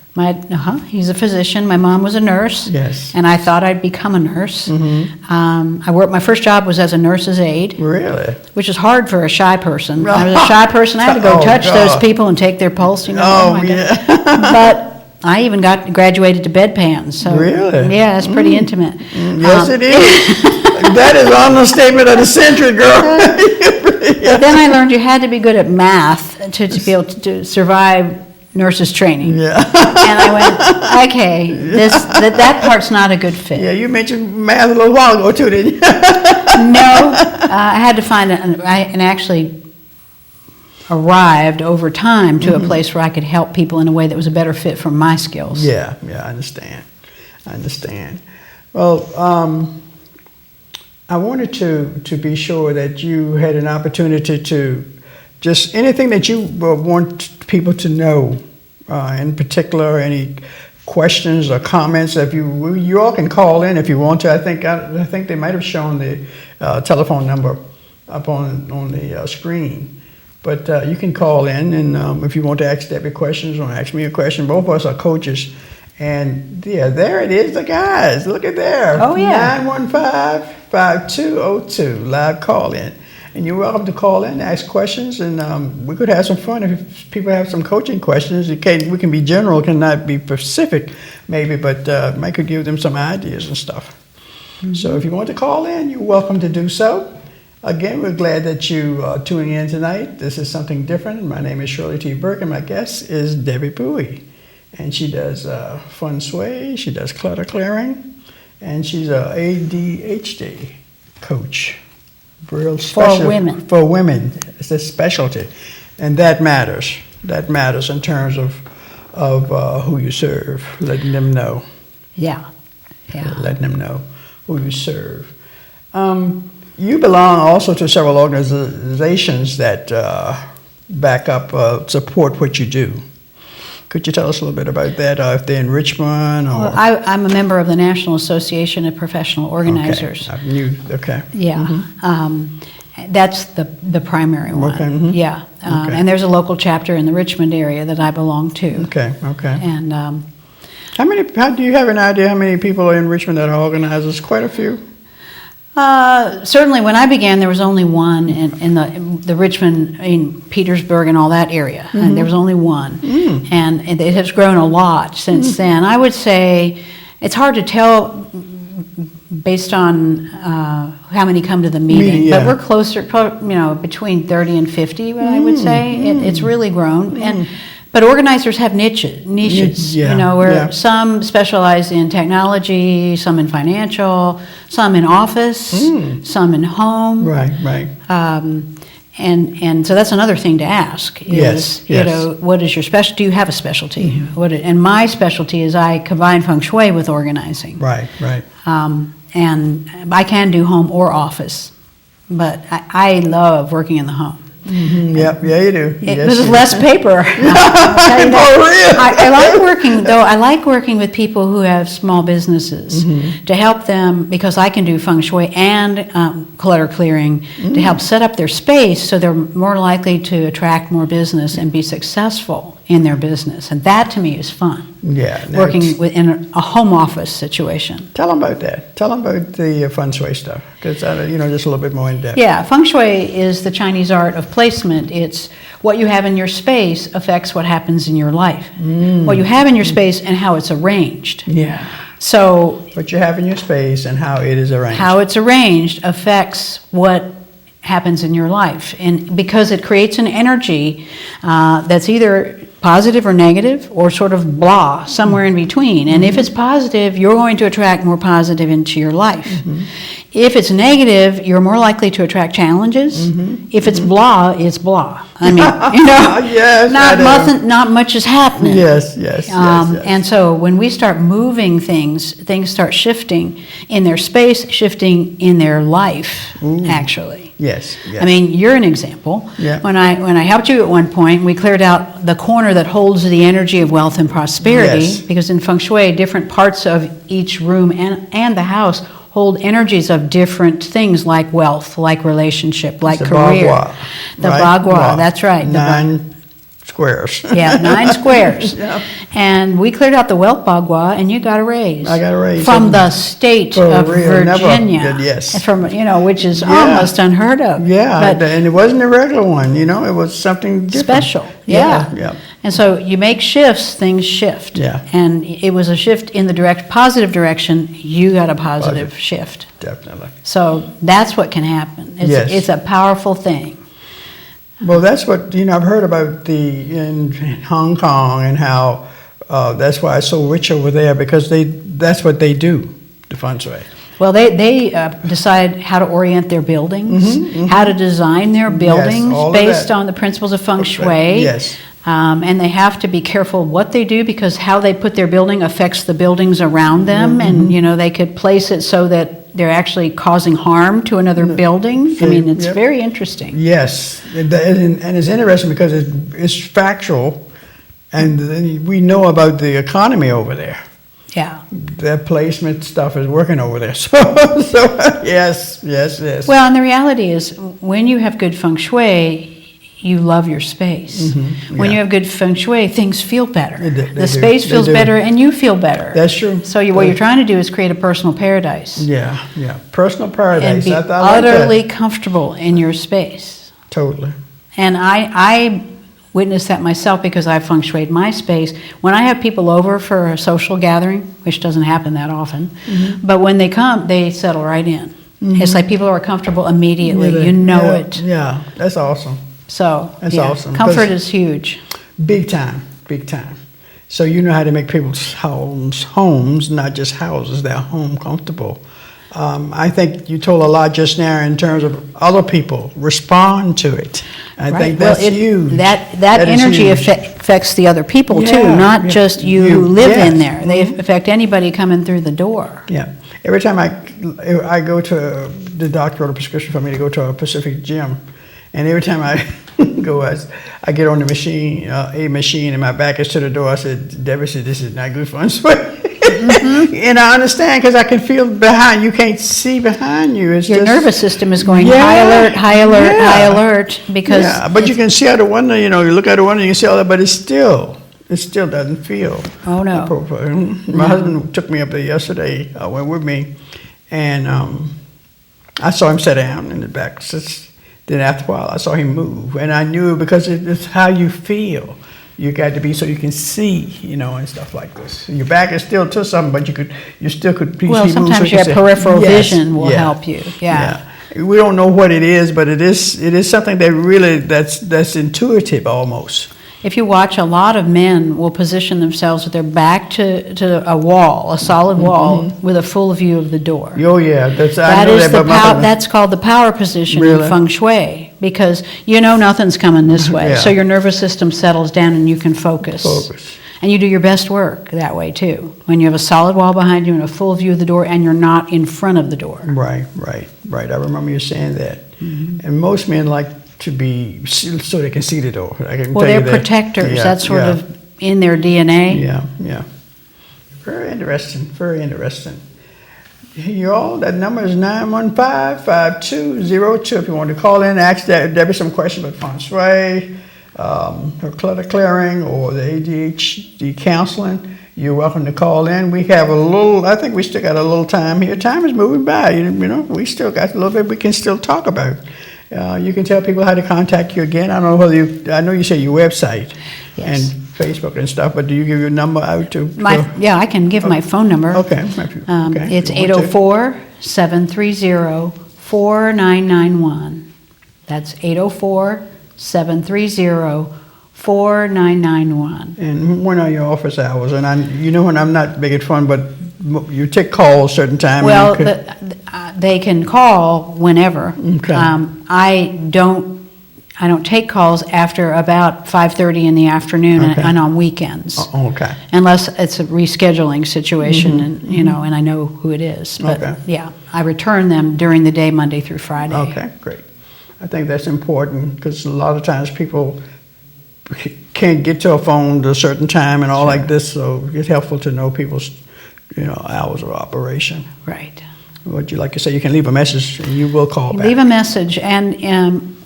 He's a physician. My mom was a nurse. Yes. And I thought I'd become a nurse. My first job was as a nurse's aide, Really? which is hard for a shy person. I was a shy person. I had to go Oh, touch those God. people and take their pulse. You know. Oh, my God. yeah. But I even graduated to bedpans. So Really? yeah, it's pretty intimate. Yes, it is. That is an understatement of the century, girl. But then I learned you had to be good at math to be able to survive nurses training. Yeah. And I went, okay, that part's not a good fit. Yeah, you mentioned math a little while ago too, didn't you? No, I had to find and actually, arrived over time to a place where I could help people in a way that was a better fit for my skills. Yeah, I understand. Well, I wanted to be sure that you had an opportunity to just anything that you want people to know, in particular, any questions or comments. If you all can call in if you want to. I think they might have shown the telephone number up on the screen, but you can call in, and if you want to ask Debbie questions or ask me a question, both of us are coaches. And yeah, there it is, the guys. Look at there. Oh yeah. 915-5202 live call in, and you're welcome to call in, ask questions, and we could have some fun if people have some coaching questions. We can be general, cannot be specific, maybe, but I could give them some ideas and stuff. Mm-hmm. So if you want to call in, you're welcome to do so. Again, we're glad that you are tuning in tonight. This is something different. My name is Shirley T. Burke, and my guest is Debbie Bowie. And she does feng shui, she does clutter clearing, and she's a ADHD coach. Real special, for women. For women, it's a specialty, and that matters. That matters in terms of who you serve, letting them know. Yeah. Letting them know who you serve. You belong also to several organizations that back up, support what you do. Could you tell us a little bit about that, if they're in Richmond? Or? Well, I'm a member of the National Association of Professional Organizers. Okay. Yeah. Mm-hmm. That's the primary one. Okay. Mm-hmm. Yeah. And there's a local chapter in the Richmond area that I belong to. Okay. And how do you have an idea how many people are in Richmond that are organizers? Quite a few? Certainly, when I began, there was only one in the Richmond, in Petersburg, and all that area. Mm-hmm. And there was only one, and it has grown a lot since then. I would say it's hard to tell based on how many come to the meeting, but we're closer, between 30 and 50. What I would say it's really grown. But organizers have niches, where some specialize in technology, some in financial, some in office, some in home. Right. And so that's another thing to ask is, what is your specialty? Do you have a specialty? Mm-hmm. And my specialty is I combine feng shui with organizing. Right. And I can do home or office, but I love working in the home. Mm-hmm. Yeah, you do. This is less paper. For real. I like working, though. I like working with people who have small businesses to help them, because I can do feng shui and clutter clearing to help set up their space so they're more likely to attract more business and be successful in their business. And that to me is fun. Yeah. Working in a home office situation. Tell them about that. Tell them about the feng shui stuff, because just a little bit more in depth. Yeah, feng shui is the Chinese art of placement. It's what you have in your space affects what happens in your life. What you have in your space and how it's arranged. Yeah. So what you have in your space and how it is arranged. How it's arranged affects what happens in your life, and because it creates an energy that's either positive or negative, or sort of blah, somewhere in between. And if it's positive, you're going to attract more positive into your life. If it's negative, you're more likely to attract challenges. If it's blah, it's blah. I mean, yes, not much is happening. Yes. And so when we start moving things start shifting in their space, shifting in their life, actually. Yes. I mean, you're an example. Yeah. When I helped you at one point, we cleared out the corner that holds the energy of wealth and prosperity, because in feng shui, different parts of each room and the house hold energies of different things, like wealth, like relationship, like career. The bagua, that's right. 9 squares. Yeah, 9 squares. Yeah. And we cleared out the wealth bagua, and you got a raise. I got a raise. From the state of Virginia. Yes. From, which is almost unheard of. Yeah, and it wasn't a regular one, it was something different. Special, yeah. And so you make shifts, things shift. Yeah. And it was a shift in the positive direction. You got a positive shift. Definitely. So that's what can happen. It's a powerful thing. Well, that's what, I've heard about in Hong Kong, and how that's why it's so rich over there, because that's what they do, the feng shui. Well, they decide how to orient their buildings, how to design their buildings all of based that. on the principles of feng shui. Yes. And they have to be careful what they do because how they put their building affects the buildings around them. And, they could place it so that they're actually causing harm to another building. I mean, it's Yep. very interesting. Yes, and it's interesting because it's factual, and then we know about the economy over there. Yeah. Their placement stuff is working over there. So yes. Well, and the reality is when you have good feng shui, you love your space. When yeah. you have good feng shui, things feel better. They The do. space They feels do. better and you feel better. That's true. So what you're trying to do is create a personal paradise Yeah. Personal and paradise. be I like that. utterly comfortable in your space. Totally. And I witnessed that myself because I feng shuied my space. When I have people over for a social gathering, which doesn't happen that often, but when they come, they settle right in. It's like people are comfortable immediately. Really. You know Yeah. it. Yeah, that's awesome. So That's yeah, awesome, comfort 'cause- is huge. Big time. So you know how to make people's homes, not just houses, their home comfortable. I think you told a lot just now in terms of other people respond to it. I Right. think that's huge. That is energy huge. affects the other people too, Yeah, not yeah. just you who live Yes. in there. They affect anybody coming through the door. Yeah. Every time I go to the doctor wrote a prescription for me to go to a Pacific gym, and every time I go, I get on the machine, a machine, and my back is to the door. I said, Debbie said, this is not good fun. And I understand because I can feel behind. You can't see behind you. It's Your just, nervous system is going Yeah, high alert, high alert, yeah. high alert because Yeah, but you can see out the window. You look out the window, you can see all that, but it still doesn't feel. Oh, no. appropriate. My husband took me up there yesterday. Went with me, and I saw him sit down in the back. Then after a while, I saw him move, and I knew because it's how you feel. You got to be so you can see, and stuff like this. Your back is still to something, but you still could. well, move, sometimes so you your can say, peripheral yes, vision will yeah, help you. Yeah. We don't know what it is, but it is something that really that's intuitive almost. If you watch, a lot of men will position themselves with their back to a wall, a solid wall, with a full view of the door. Oh yeah, I That know is that, but my- that's called the power position Really? in feng shui because nothing's coming this way. Yeah. So your nervous system settles down and you can focus. And you do your best work that way too. When you have a solid wall behind you and a full view of the door and you're not in front of the door. Right. I remember you saying that. And most men like to be so they can see the door. I can Well, tell you they're that. protectors. Yeah, That's sort yeah. of in their DNA. Yeah. Very interesting. You all, that number is 915-5202. If you want to call in and ask Debbie some questions about feng shui, her clutter clearing, or the ADHD counseling, you're welcome to call in. We have I think we still got a little time here. Time is moving by. We still got a little bit we can still talk about. You can tell people how to contact you again. I don't know whether I know you say your website and Yes. Facebook and stuff, but do you give your number out to? I can give my phone number. Okay. It's If you want to. 804-730-4991. That's 804-730-4991. And when are your office hours? And when I'm not making fun, but you take calls certain time. Well, and you could- they can call whenever. Okay. I don't take calls after about 5:30 in the afternoon Okay. and on weekends. Oh, okay. Unless it's a rescheduling situation and and I know who it is. But Okay. yeah, I return them during the day, Monday through Friday. Okay, great. I think that's important because a lot of times people can't get to a phone at a certain time and all like this, so it's helpful to know people's, hours of operation. Right. What you like to say, you can leave a message and you will call back. Leave a message, and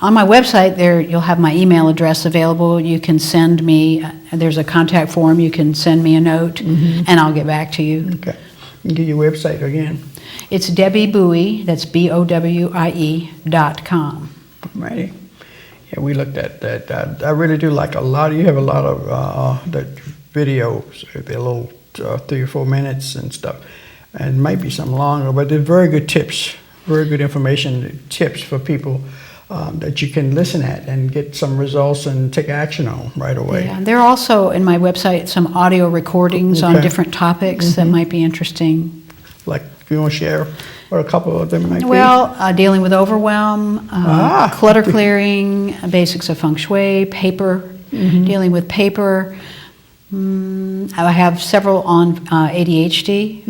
on my website there you'll have my email address available. You can send me, there's a contact form, you can send me a note, and I'll get back to you. Okay. You give your website again. It's Debbie Bowie, that's BOWIE.com. Righty. Yeah, we looked at that. I really do like you have a lot of the videos, they're a little 3 or 4 minutes and stuff. And might be some longer, but they're very good tips, very good information, tips for people that you can listen at and get some results and take action on right away. Yeah, there are also in my website some audio recordings on Okay. different topics that might be interesting. Like, you want to share what a couple of them might be? Well, dealing with overwhelm, clutter clearing, basics of feng shui, paper, dealing with paper. I have several on ADHD.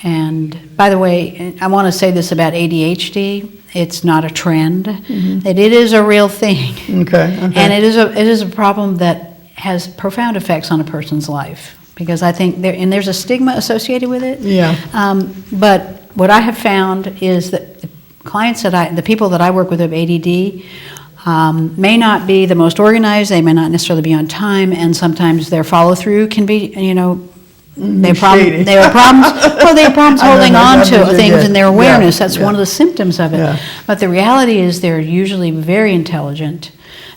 And by the way, I want to say this about ADHD. It's not a trend. That it is a real thing. Okay. And it is a problem that has profound effects on a person's life. Because I think there's a stigma associated with it. Yeah. But what I have found is that the people that I work with have ADD may not be the most organized. They may not necessarily be on time, and sometimes their follow through can be, they have problems. Well, they have problems holding on to things in their awareness. That's one of the symptoms of it. Yeah. But the reality is they're usually very intelligent.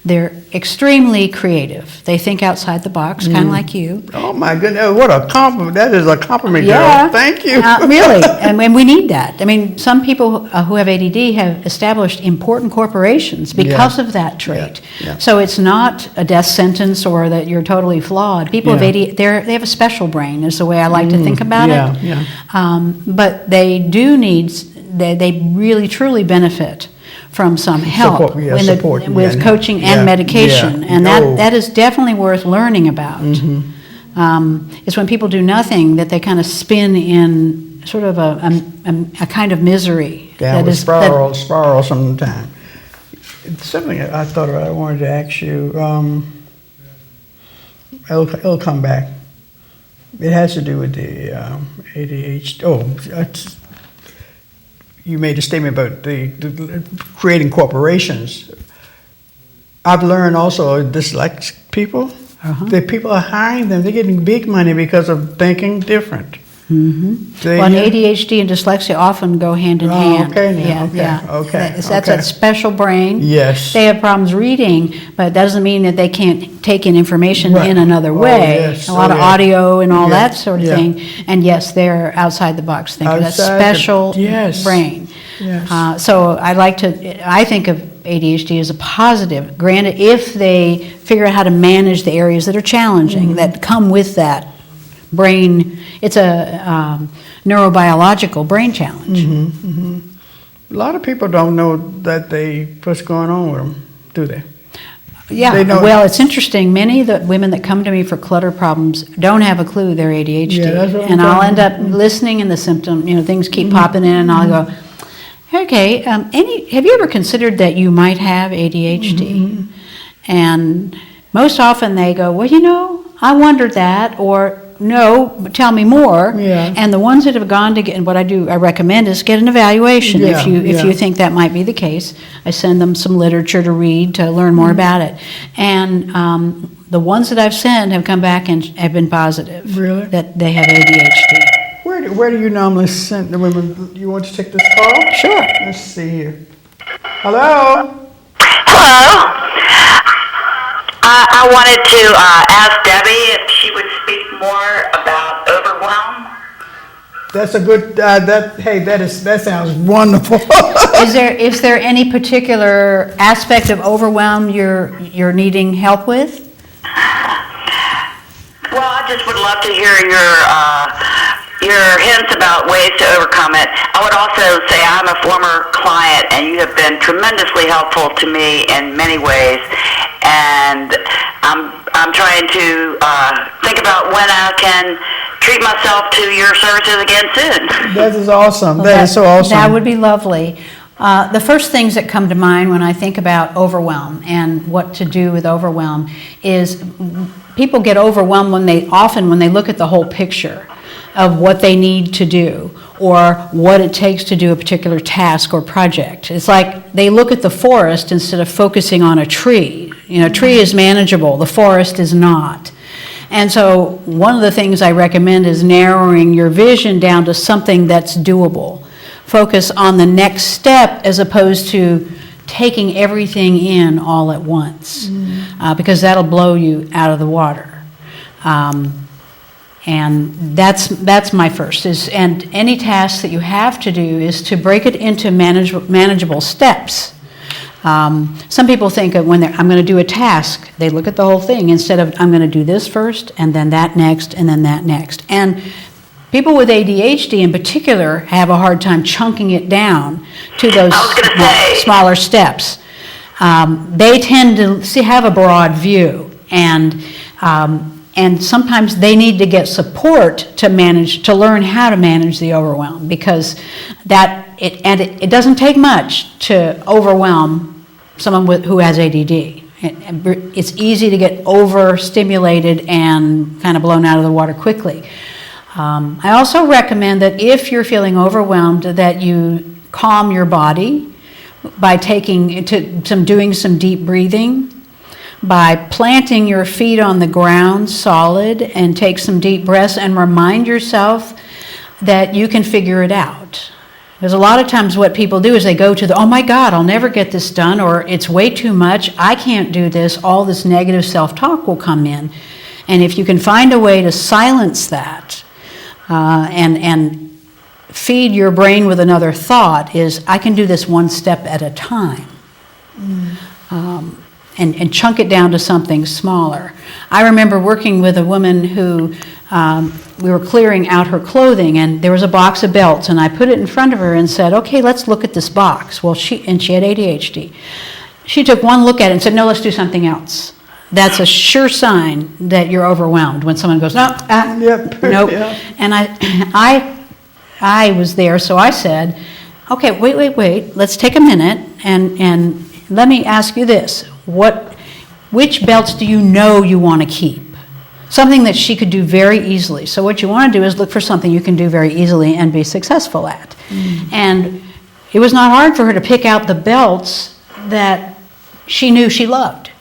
They're extremely creative. They think outside the box, kind of like you. Oh my goodness, what a compliment. That is a compliment, girl. Thank you. Really, and we need that. I mean, some people who have ADD have established important corporations because of that trait. Yeah. So it's not a death sentence or that you're totally flawed. People with ADD, they have a special brain is the way I like to think about it. Yeah. But they do need, they really truly benefit from some help with coaching and medication. And that is definitely worth learning about. It's when people do nothing that they kind of spin in sort of a kind of misery. Spiral sometimes. It's something I thought about, I wanted to ask you. It'll come back. It has to do with the ADHD. You made a statement about the creating corporations. I've learned also dyslexic people, the people are hiring them, they're getting big money because of thinking different. ADHD and dyslexia often go hand in hand. That's a special brain. Yes. They have problems reading, but it doesn't mean that they can't take in information in another way. A lot of audio and all that sort of thing. And yes, they're outside the box thinking. That's special brain. Yes. So I think of ADHD as a positive. Granted, if they figure out how to manage the areas that are challenging, that come with that brain, it's a neurobiological brain challenge. A lot of people don't know that what's going on with them, do they? Yeah, well, it's interesting. Many of the women that come to me for clutter problems don't have a clue they're ADHD. And I'll end up listening and the symptom, things keep popping in and I'll go, okay, have you ever considered that you might have ADHD? And most often they go, well, I wondered that, or no, tell me more. Yeah. And the ones that have gone to get, and what I recommend is get an evaluation. If you think that might be the case, I send them some literature to read to learn more about it. And the ones that I've sent have come back and have been positive. Really? That they have ADHD. Where do you normally send the women? You want to take this call? Sure. Let's see here. Hello? Hello. I wanted to ask Debbie if she would speak more about overwhelm. That's a good. That sounds wonderful. Is there any particular aspect of overwhelm you're needing help with? Well, I just would love to hear your hints about ways to overcome it. I would also say I'm a former client, and you have been tremendously helpful to me in many ways. And I'm trying to think about when I can treat myself to your services again soon. That is awesome. Well, that is so awesome. That would be lovely. The first things that come to mind when I think about overwhelm and what to do with overwhelm is people get overwhelmed when they look at the whole picture of what they need to do or what it takes to do a particular task or project. It's like they look at the forest instead of focusing on a tree. A tree is manageable, the forest is not. And so one of the things I recommend is narrowing your vision down to something that's doable. Focus on the next step as opposed to taking everything in all at once, because that'll blow you out of the water. And that's my first. And any task that you have to do is to break it into manageable steps. Some people think of when I'm going to do a task, they look at the whole thing instead of I'm going to do this first and then that next and then that next. And People with ADHD in particular have a hard time chunking it down to those I was gonna say. smaller steps. They tend to have a broad view, and sometimes they need to get support to learn how to manage the overwhelm, because it doesn't take much to overwhelm someone who has ADD. It's easy to get overstimulated and kind of blown out of the water quickly. I also recommend that if you're feeling overwhelmed, that you calm your body by doing some deep breathing, by planting your feet on the ground solid and take some deep breaths and remind yourself that you can figure it out. Because a lot of times what people do is they go to oh my God, I'll never get this done, or it's way too much, I can't do this, all this negative self-talk will come in. And if you can find a way to silence that, and feed your brain with another thought, is I can do this one step at a time. And chunk it down to something smaller. I remember working with a woman who, we were clearing out her clothing, and there was a box of belts, and I put it in front of her and said, okay, let's look at this box. Well, she had ADHD. She took one look at it and said, no, let's do something else. That's a sure sign that you're overwhelmed when someone goes, no, nope. Yeah. And I was there, so I said, okay, wait, let's take a minute and let me ask you this. Which belts do you know you want to keep? Something that she could do very easily. So what you want to do is look for something you can do very easily and be successful at. And it was not hard for her to pick out the belts that she knew she loved.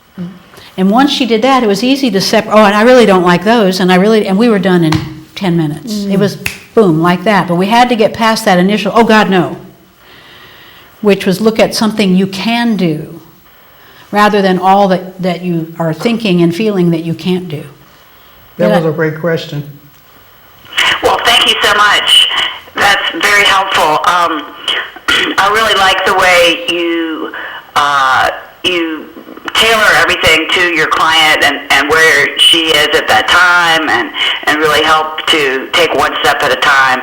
And once she did that, it was easy to separate. Oh, and I really don't like those. And we were done in 10 minutes. It was boom, like that. But we had to get past that initial, oh God, no. Which was look at something you can do, rather than all that you are thinking and feeling that you can't do. That was a great question. Well, thank you so much. That's very helpful. I really like the way you tailor everything to your client and where she is at that time, and really help to take one step at a time,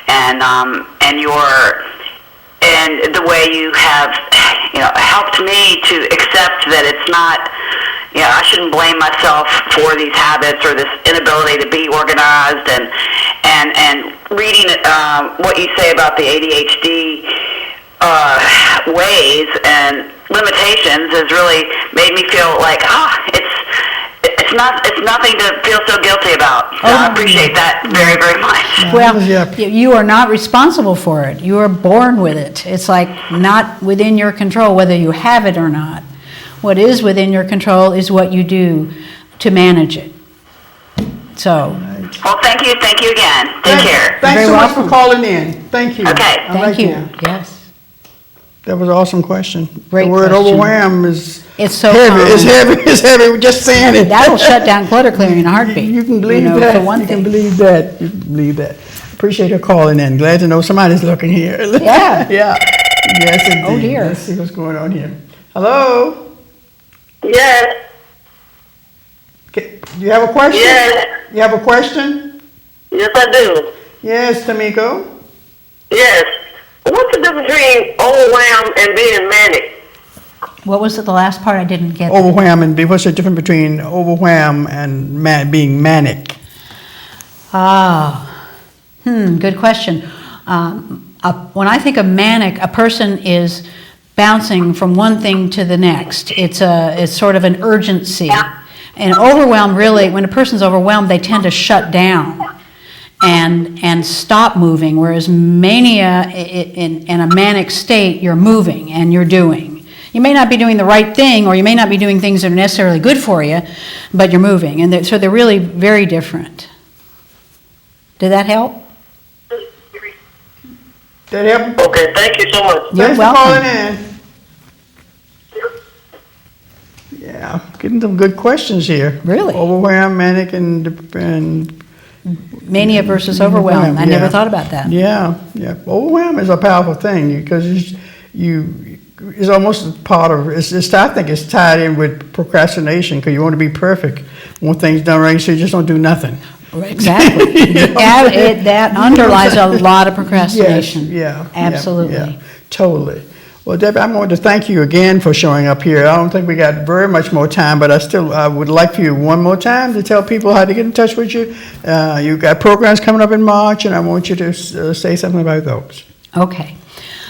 and the way you have helped me to accept that it's not, I shouldn't blame myself for these habits or this inability to be organized, and reading what you say about the ADHD ways and limitations has really made me feel like it's nothing to feel so guilty about. So I appreciate that very, very much. Well, you are not responsible for it. You are born with it. It's like not within your control whether you have it or not. What is within your control is what you do to manage it. So. Well, thank you again. Take care. Thanks so much for calling in. Thank you. Okay. Thank you. Yes. That was an awesome question. Great the word question. overwhelm is It's so heavy. common. It's heavy. It's heavy. We're just saying it. That'll shut down clutter clearing in a heartbeat. You can believe that. For one you thing. can believe that. You can believe that. Appreciate her calling in. Glad to know somebody's looking here. Yeah. Yeah. Yes, indeed. Oh, dear. Let's see what's going on here. Hello? Yes, Do you have a question? yes, You have a question? yes, I do. Yes, Tamiko. Yes. What's the difference between overwhelmed and being manic? What was it, the last part I didn't get? Overwhelm and what's the difference between overwhelm and being manic? Good question. When I think of manic, a person is bouncing from one thing to the next. It's sort of an urgency. And overwhelm, really, when a person's overwhelmed, they tend to shut down and stop moving, whereas mania, in a manic state, you're moving and you're doing. You may not be doing the right thing, or you may not be doing things that are necessarily good for you, but you're moving. And so they're really very different. Did that help? That help? Okay, thank you so much. You're Thanks for welcome. calling in. Yeah, getting some good questions here. Really? Overwhelm, manic, and Mania versus overwhelm. I never yeah. thought about that. Yeah. Overwhelm is a powerful thing because it's almost a part of I think it's tied in with procrastination because you want to be perfect, want things done right, so you just don't do nothing. Exactly. That underlies a lot of procrastination. Yes, yeah. Absolutely. Yeah, totally. Well, Debbie, I'm going to thank you again for showing up here. I don't think we got very much more time, but I would like for you one more time to tell people how to get in touch with you. You've got programs coming up in March, and I want you to say something about those. Okay.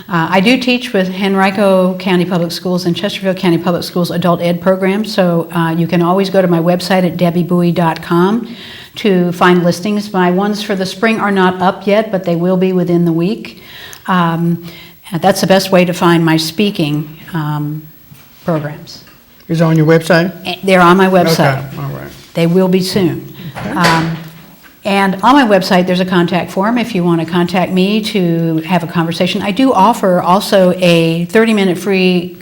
I do teach with Henrico County Public Schools and Chesterfield County Public Schools adult ed programs, so you can always go to my website at debbiebowie.com to find listings. My ones for the spring are not up yet, but they will be within the week. That's the best way to find my speaking programs. Is it on your website? They're on my website. Okay, all right. They will be soon. Okay. And on my website, there's a contact form if you want to contact me to have a conversation. I do offer also a 30-minute free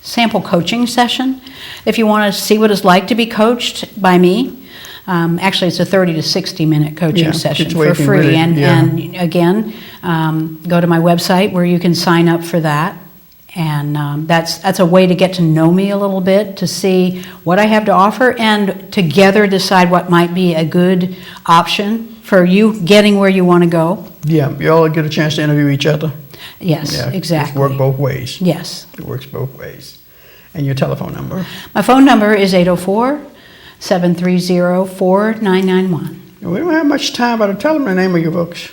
sample coaching session if you want to see what it's like to be coached by me. Actually, it's a 30 to 60-minute coaching session for free. Really, and again, go to my website where you can sign up for that. And that's a way to get to know me a little bit, to see what I have to offer, and together decide what might be a good option for you getting where you want to go. Yeah, you all get a chance to interview each other. Yes, Yeah, exactly. It works both ways. Yes. It works both ways. And your telephone number? My phone number is 804-730-4991. We don't have much time, but tell them the name of your books.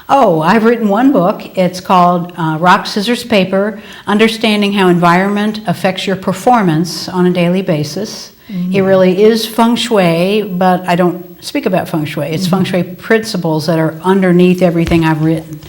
Oh, I've written one book. It's called Rock, Scissors, Paper, Understanding How Environment Affects Your Performance on a Daily Basis. Mm-hmm. It really is feng shui, but I don't speak about feng shui. It's feng shui principles that are underneath everything I've written.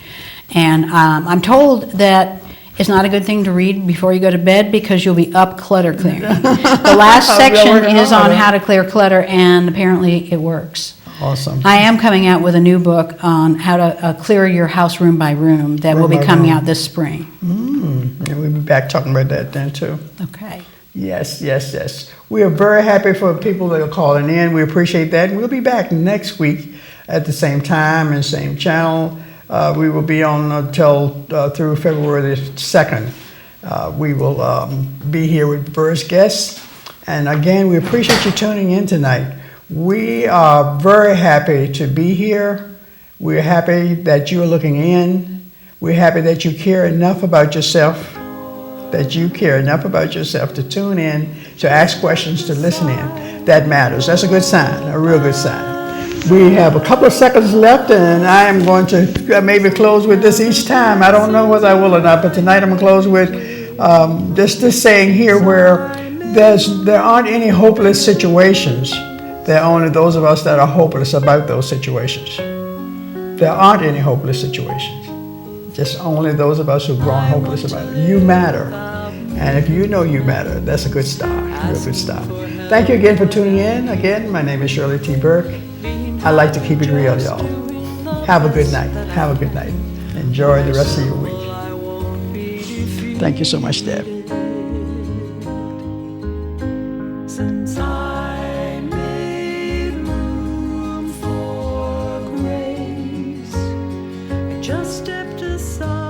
And I'm told that it's not a good thing to read before you go to bed because you'll be up clutter clearing. The last section is on how to clear clutter, and apparently it works. Awesome. I am coming out with a new book on how to clear your house room by room that will be coming out this spring. And we'll be back talking about that then too. Okay. Yes. We are very happy for people that are calling in. We appreciate that. We'll be back next week at the same time and same channel. We will be on until through February the 2nd. We will be here with various guests. And again, we appreciate you tuning in tonight. We are very happy to be here. We're happy that you are looking in. We're happy that you care enough about yourself, to tune in, to ask questions, to listen in. That matters. That's a good sign, a real good sign. We have a couple of seconds left, and I am going to maybe close with this each time. I don't know whether I will or not, but tonight I'm going to close with this saying here where there aren't any hopeless situations. There are only those of us that are hopeless about those situations. There aren't any hopeless situations. Just only those of us who've grown hopeless about it. You matter. And if you know you matter, that's a good start. Real good start. Thank you again for tuning in. Again, my name is Shirley T. Burke. I like to keep it real, y'all. Have a good night. Enjoy the rest of your week. Thank you so much, Deb. Since I made room for grace, I just stepped aside.